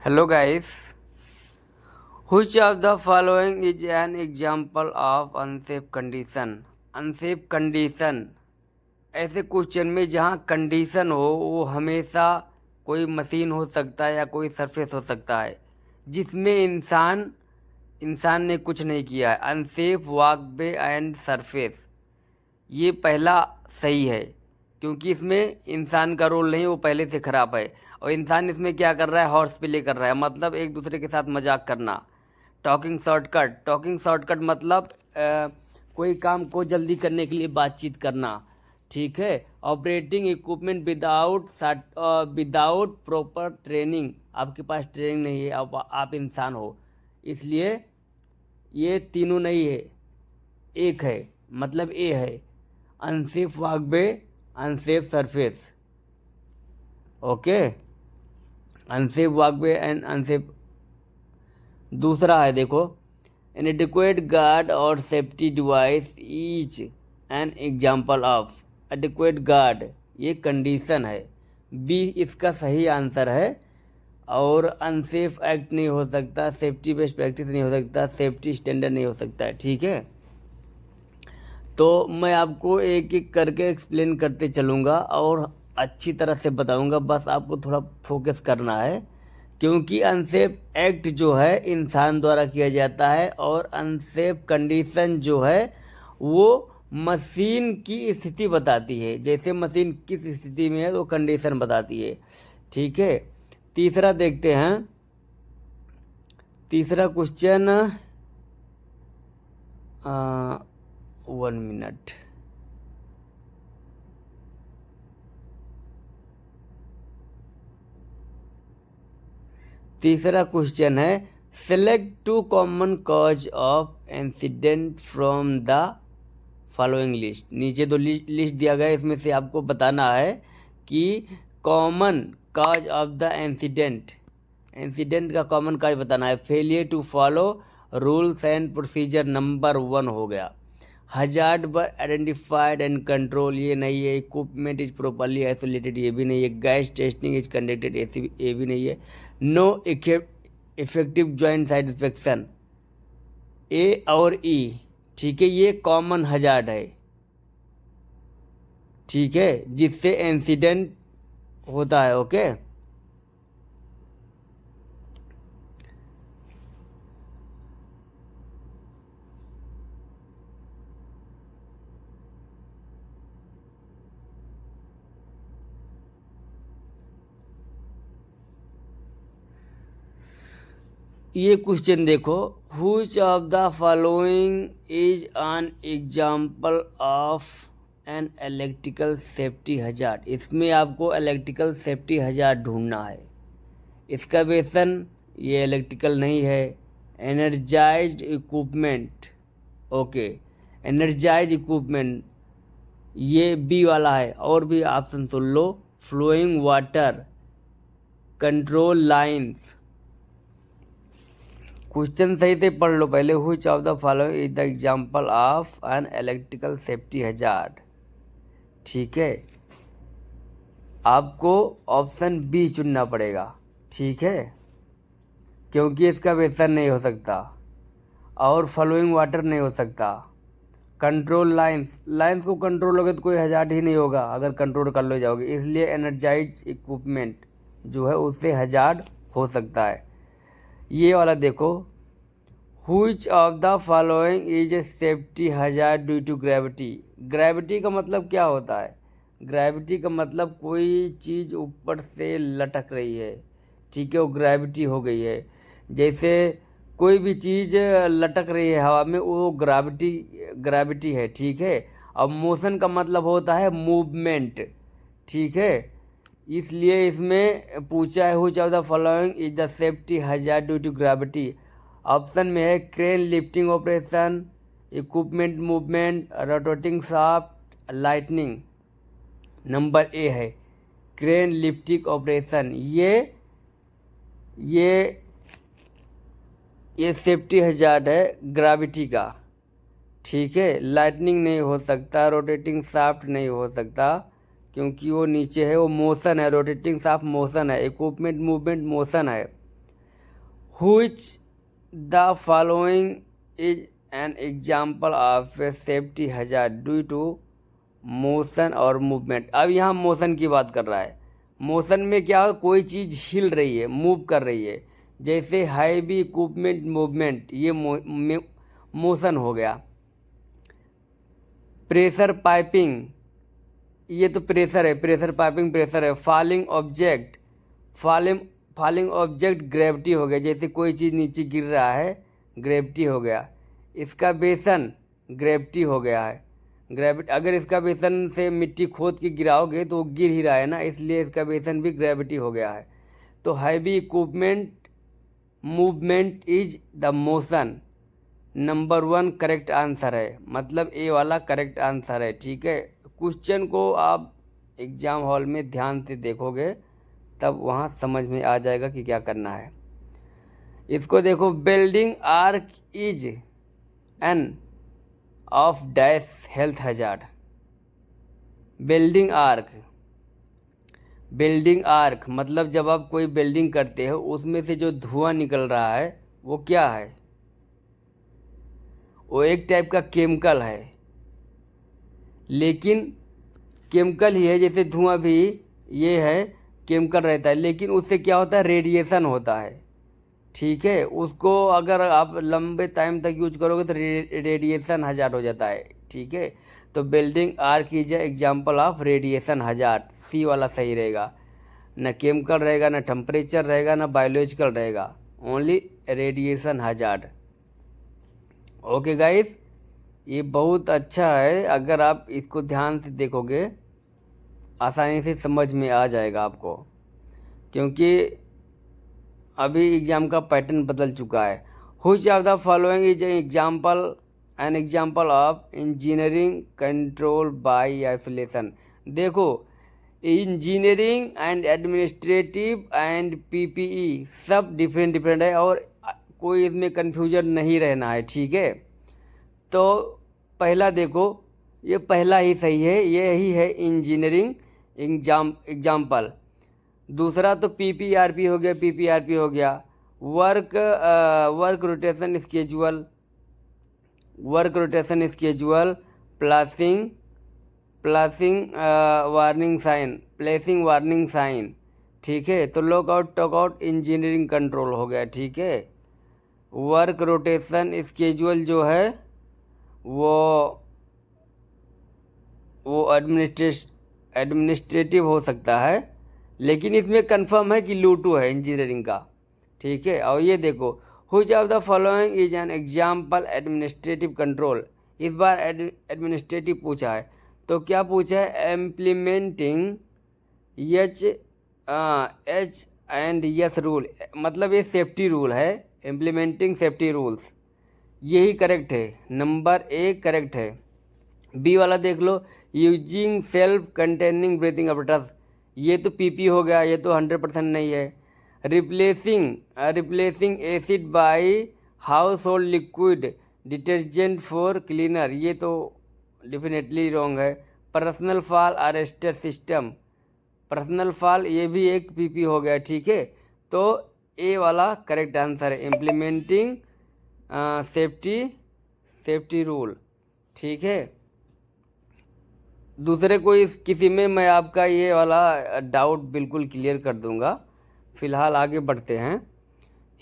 Hello guys, which of the following is an example of unsafe condition? Unsafe condition ऐसे question में जहाँ condition हो वो हमेशा कोई मशीन हो सकता है या कोई सरफेस हो सकता है जिसमें इंसान ने कुछ नहीं किया है। अनसेफ वॉकवे एंड सरफेस, ये पहला सही है क्योंकि इसमें इंसान का रोल नहीं, वो पहले से ख़राब है। और इंसान इसमें क्या कर रहा है, हॉर्स प्ले कर रहा है, मतलब एक दूसरे के साथ मजाक करना। टॉकिंग शॉर्टकट मतलब कोई काम को जल्दी करने के लिए बातचीत करना, ठीक है। Operating equipment without proper training, आपके पास ट्रेनिंग नहीं है, आप इंसान हो, इसलिए ये तीनों नहीं है, एक है, मतलब ए है। Unsafe walkway, unsafe surface, okay. Unsafe walkway and unsafe. दूसरा है देखो, इनएडिक्वेट गार्ड और safety device each N example of. Adequate guard ये कंडीशन है, बी इसका सही आंसर है। और अनसेफ एक्ट नहीं हो सकता, सेफ्टी बेस्ड प्रैक्टिस नहीं हो सकता, सेफ्टी स्टैंडर्ड नहीं हो सकता है, ठीक है। तो मैं आपको एक एक करके एक्सप्लेन करते चलूँगा और अच्छी तरह से बताऊँगा, बस आपको थोड़ा फोकस करना है। क्योंकि अनसेफ एक्ट जो है इंसान द्वारा किया जाता है और अनसेफ कंडीशन जो है वो मशीन की स्थिति बताती है। जैसे मशीन किस स्थिति में है तो कंडीशन बताती है, ठीक है। तीसरा देखते हैं, तीसरा क्वेश्चन, 1 मिनट। तीसरा क्वेश्चन है, select 2 common cause of incident from the following list. नीचे दो लिस्ट दिया गया है, इसमें से आपको बताना है कि common cause of the incident का कॉमन कॉज बताना है। Failure to follow rules and procedure number 1 हो गया। Hazard were identified and control, ये नहीं है। इक्विपमेंट इज प्रॉपरली आइसोलेटेड, ये भी नहीं है। गैस टेस्टिंग इज कंडक्टेड, ये भी नहीं है। No effective joint side inspection, A और ई, ठीक है। ये कॉमन हजार्ड है, ठीक है, जिससे इंसिडेंट होता है, ओके। ये क्वेश्चन देखो, which of the following is an example of an electrical safety hazard. इसमें आपको इलेक्ट्रिकल सेफ्टी हजार्ड ढूंढना है। इसका बेसन ये इलेक्ट्रिकल नहीं है। Energised equipment, okay, energised equipment ये बी वाला है। और भी ऑप्शन सुन लो, flowing water, control lines. Question सही से पढ़ लो पहले। Which of the following is the example of an electrical safety hazard, ठीक है। आपको ऑप्शन बी चुनना पड़ेगा, ठीक है, क्योंकि इसका बेसन नहीं हो सकता और फॉलोइंग वाटर नहीं हो सकता। कंट्रोल लाइंस को कंट्रोल होगे तो कोई हजार्ड ही नहीं होगा अगर कंट्रोल कर लो जाओगे, इसलिए एनर्जाइज इक्विपमेंट जो है उससे हजार्ड हो सकता है। ये वाला देखो, which of the following is a safety hazard due to gravity. Gravity का मतलब क्या होता है? ग्रेविटी का मतलब कोई चीज़ ऊपर से लटक रही है, ठीक है, वो ग्रेविटी हो गई है। जैसे कोई भी चीज़ लटक रही है हवा में, वो ग्रेविटी है, ठीक है। अब मोशन का मतलब होता है मूवमेंट, ठीक है। इसलिए इसमें पूछा है which of the following is the safety hazard due to gravity. Option में है crane lifting operation, equipment movement, rotating shaft, lightning. Number A है क्रेन लिफ्टिंग ऑपरेशन। ये सेफ्टी हजार्ड है ग्रेविटी का, ठीक है। लाइटनिंग नहीं हो सकता, रोटेटिंग शाफ्ट नहीं हो सकता क्योंकि वो नीचे है, वो मोशन है। रोटेटिंग शाफ्ट मोशन है, इक्विपमेंट मूवमेंट मोशन है, which the following is an example of a safety hazard due to motion और मूवमेंट। अब यहाँ मोशन की बात कर रहा है। मोशन में क्या, कोई चीज़ हिल रही है, मूव कर रही है, जैसे हैवी इक्विपमेंट मूवमेंट, ये मोशन हो गया। प्रेशर पाइपिंग, ये तो प्रेशर है, प्रेशर पाइपिंग प्रेशर है। Falling object, falling object gravity हो गया, जैसे कोई चीज़ नीचे गिर रहा है, ग्रेविटी हो गया। इसका बेसन ग्रेविटी हो गया है, ग्रेविटी। अगर इसका बेसन से मिट्टी खोद के गिराओगे तो वो गिर ही रहा है ना, इसलिए इसका बेसन भी ग्रेविटी हो गया है। तो heavy equipment movement is the motion, number 1 correct answer है, मतलब ए वाला करेक्ट आंसर है। ठीक है, क्वेश्चन को आप एग्ज़ाम हॉल में ध्यान से देखोगे तब वहाँ समझ में आ जाएगा कि क्या करना है। इसको देखो, building arc is an of dash health hazard. Building arc, building arc मतलब जब आप कोई बिल्डिंग करते हो उसमें से जो धुआं निकल रहा है वो क्या है? वो एक टाइप का केमिकल है, लेकिन केमिकल ही है, जैसे धुआं भी ये है, केमिकल रहता है, लेकिन उससे क्या होता है, रेडिएशन होता है। ठीक है, उसको अगर आप लंबे टाइम तक यूज करोगे तो रेडिएशन हजार्ड हो जाता है। ठीक है, तो building arc is example of radiation hazard, C वाला सही रहेगा। न केमिकल रहेगा, न टेम्परेचर रहेगा, न बायोलॉजिकल रहेगा, only radiation hazard. Okay guys, ये बहुत अच्छा है, अगर आप इसको ध्यान से देखोगे आसानी से समझ में आ जाएगा आपको, क्योंकि अभी एग्ज़ाम का पैटर्न बदल चुका है। Which of the following is an example of engineering control by isolation. देखो, engineering and administrative and PPE सब डिफरेंट डिफरेंट है, और कोई इसमें कन्फ्यूजन नहीं रहना है। ठीक है, तो पहला देखो, ये पहला ही सही है, ये ही है इंजीनियरिंग एग्जाम्पल। दूसरा तो पीपीआरपी हो गया, पीपीआरपी हो गया, work rotation schedule, work rotation schedule, placing warning sign, placing warning sign. ठीक है, तो लॉकआउट टॉकआउट इंजीनियरिंग कंट्रोल हो गया। ठीक है, वर्क रोटेशन स्केजुअल जो है वो एडमिनिस्ट्रेटिव हो सकता है, लेकिन इसमें कंफर्म है कि लूटू है इंजीनियरिंग का। ठीक है, और ये देखो, which of the following is an example administrative control. इस बार एडमिनिस्ट्रेटिव पूछा है, तो क्या पूछा है, implementing H and S rule, मतलब ये सेफ्टी रूल है, इम्प्लीमेंटिंग सेफ्टी रूल्स, यही करेक्ट है, नंबर 1 करेक्ट है। बी वाला देख लो, using self containing breathing apparatus, ये तो पीपी हो गया, ये तो 100% नहीं है। Replacing acid by house hold liquid detergent for cleaner, ये तो डेफिनेटली रॉन्ग है। Personal fall arrester system, personal fall ये भी एक पीपी हो गया। ठीक है, तो ए वाला करेक्ट आंसर है, इम्प्लीमेंटिंग सेफ्टी रूल। ठीक है, दूसरे कोई किसी में मैं आपका ये वाला डाउट बिल्कुल क्लियर कर दूंगा। फिलहाल आगे बढ़ते हैं।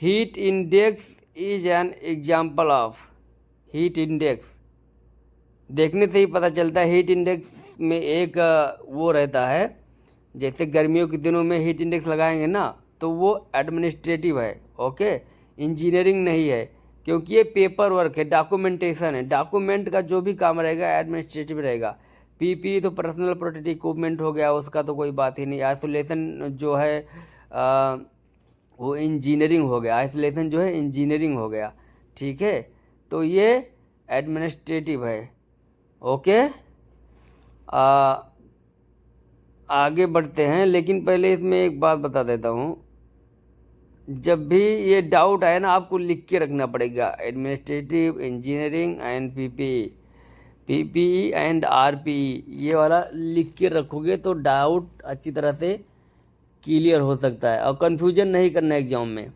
Heat index is an example of, heat index देखने से ही पता चलता है। हीट इंडेक्स में एक वो रहता है, जैसे गर्मियों के दिनों में हीट इंडेक्स लगाएंगे ना, तो वो एडमिनिस्ट्रेटिव है। ओके, इंजीनियरिंग नहीं है, क्योंकि ये पेपर वर्क है, डॉक्यूमेंटेशन है, डॉक्यूमेंट का जो भी काम रहेगा एडमिनिस्ट्रेटिव रहेगा। पीपी तो पर्सनल प्रोटेक्टिव इक्विपमेंट हो गया, उसका तो कोई बात ही नहीं। आइसोलेशन जो है वो इंजीनियरिंग हो गया, आइसोलेशन जो है इंजीनियरिंग हो गया। ठीक है, तो ये एडमिनिस्ट्रेटिव है। ओके, आगे बढ़ते हैं, लेकिन पहले इसमें एक बात बता देता हूँ, जब भी ये डाउट आए ना, आपको लिख के रखना पड़ेगा, administrative, engineering and PPE and RPE, ये वाला लिख के रखोगे तो डाउट अच्छी तरह से क्लियर हो सकता है, और कन्फ्यूजन नहीं करना एग्जाम में।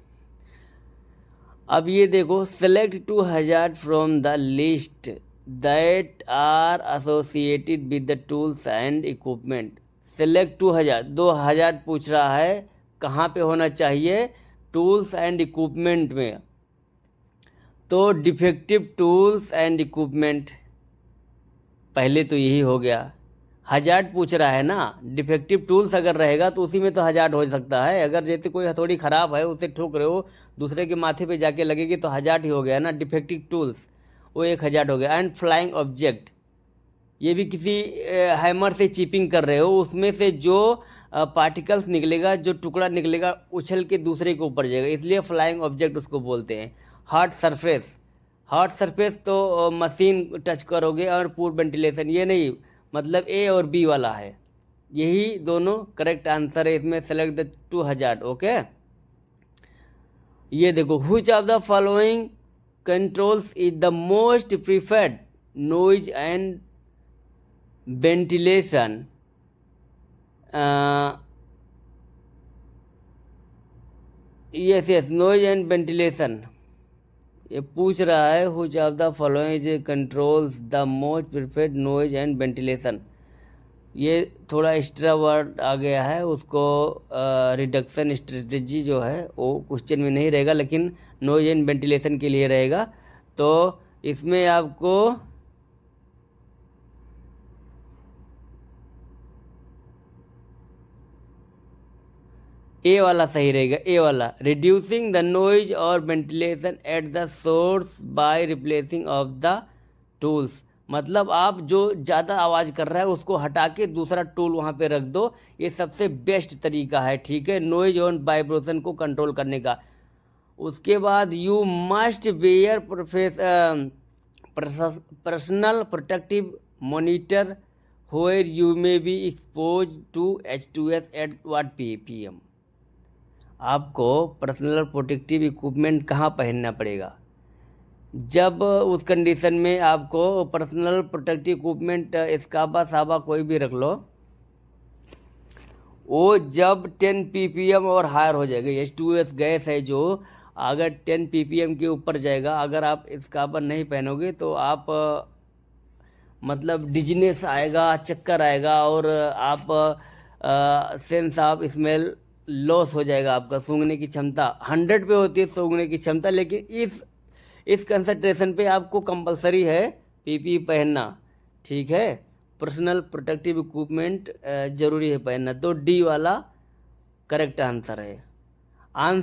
अब ये देखो, select 2 hazard from the list that are associated with the tools and equipment. Select 2 hazard, 2 hazard पूछ रहा है, कहाँ पे होना चाहिए? टूल्स एंड इक्विपमेंट में। तो डिफेक्टिव टूल्स एंड इक्विपमेंट, पहले तो यही हो गया। हजार्ड पूछ रहा है ना, डिफेक्टिव टूल्स अगर रहेगा तो उसी में तो हजार्ड हो सकता है। अगर जैसे कोई हथौड़ी खराब है, उसे ठोक रहे हो, दूसरे के माथे पे जाके लगेगी तो हजार्ड ही हो गया ना। डिफेक्टिव टूल्स वो एक हजार्ड हो गया। एंड फ्लाइंग ऑब्जेक्ट, ये भी किसी हैमर से चिपिंग कर रहे हो, उसमें से जो पार्टिकल्स निकलेगा, जो टुकड़ा निकलेगा, उछल के दूसरे के ऊपर जाएगा, इसलिए फ्लाइंग ऑब्जेक्ट उसको बोलते हैं। हार्ड सरफेस, हार्ड सरफेस तो मशीन टच करोगे। और पूर वेंटिलेशन, ये नहीं, मतलब ए और बी वाला है। यही दोनों करेक्ट आंसर है इसमें। Select the 2 hazard. ओके, ये देखो, which of the following controls is the most preferred noise and ventilation. Yes yes, noise and ventilation ये पूछ रहा है। Which of the following controls the most preferred noise and ventilation. ये थोड़ा extra word आ गया है, उसको रिडक्शन स्ट्रेटजी जो है वो क्वेश्चन में नहीं रहेगा, लेकिन नॉइज एंड वेंटिलेशन के लिए रहेगा। तो इसमें आपको ए वाला सही रहेगा, ए वाला। रिड्यूसिंग द नॉइज और ventilation at the source by replacing of the tools, मतलब आप जो ज़्यादा आवाज़ कर रहा है उसको हटा के दूसरा टूल वहाँ पे रख दो। ये सबसे बेस्ट तरीका है, ठीक है, नॉइज और वाइब्रेशन को कंट्रोल करने का। उसके बाद you must wear personal protective monitor where you may be exposed to H2S at what ppm। आपको पर्सनल प्रोटेक्टिव इक्विपमेंट कहाँ पहनना पड़ेगा? जब उस कंडीशन में आपको पर्सनल प्रोटेक्टिव इक्विपमेंट, स्काबा साबा कोई भी रख लो, वो जब 10 ppm और हायर हो जाएगा, H2S गैस है जो, अगर 10 ppm के ऊपर जाएगा, अगर आप स्काबा नहीं पहनोगे तो आप मतलब डिजीनेस आएगा, चक्कर आएगा, और आप सेंस ऑफ स्मेल लॉस हो जाएगा। आपका सूंघने की क्षमता 100 पे होती है सूंघने की क्षमता, लेकिन इस कंसंट्रेशन पे आपको कंपलसरी है पीपी पहनना, ठीक है। पर्सनल प्रोटेक्टिव इक्विपमेंट जरूरी है पहनना। तो डी वाला करेक्ट आंसर है। आंसर